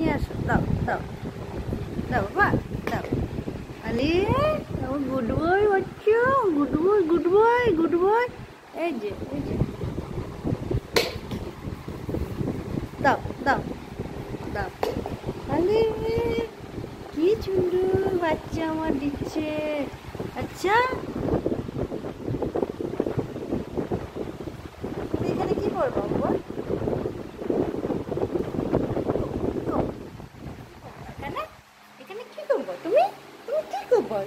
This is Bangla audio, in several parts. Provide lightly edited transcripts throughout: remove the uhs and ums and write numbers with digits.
নিয়ে আসো, দাও দাও দাও বাবা, দাও। আরে আমার গুড বয় বাচ্চা, good boy good boy good boy. এই যে দাও দাও দাও। আরে কি সুন্দর বাচ্চা আমার দিচ্ছে। আচ্ছা তুমি এখানে কি করবো বাবা? এখানে এখানে কি করবো তুমি? তুমি কি করবো?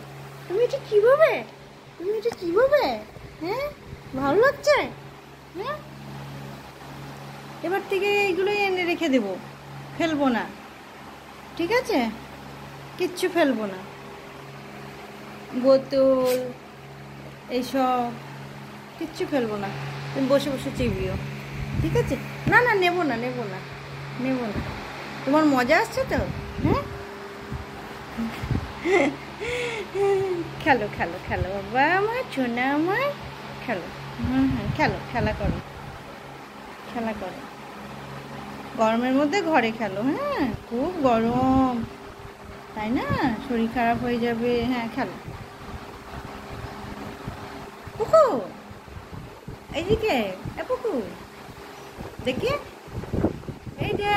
তুমি এটা কিভাবে, তুমি এটা কিভাবে? হ্যাঁ ভালো লাগছে? হ্যাঁ এবার থেকে এইগুলোই এনে রেখে দেবো, ফেলবো না, ঠিক আছে? কিচ্ছু ফেলবো না, বোতল এইসব কিচ্ছু ফেলবো না। তুমি বসে বসে চিবিও, ঠিক আছে? না না নেবো না নেবো না নেবো না। তোমার মজা আসছে তো? হ্যাঁ খেলো খেলো খেলো বাবা আমার সোনা আমার, খেলো। খেলো, খেলা করো, খেলা করো। গরমের মধ্যে ঘরে খেলো, হ্যাঁ খুব গরম, তাই না? শরীর খারাপ হয়ে যাবে। হ্যাঁ খেলো। পুকু এইদিকে, এ পুকু দেখি, এইটা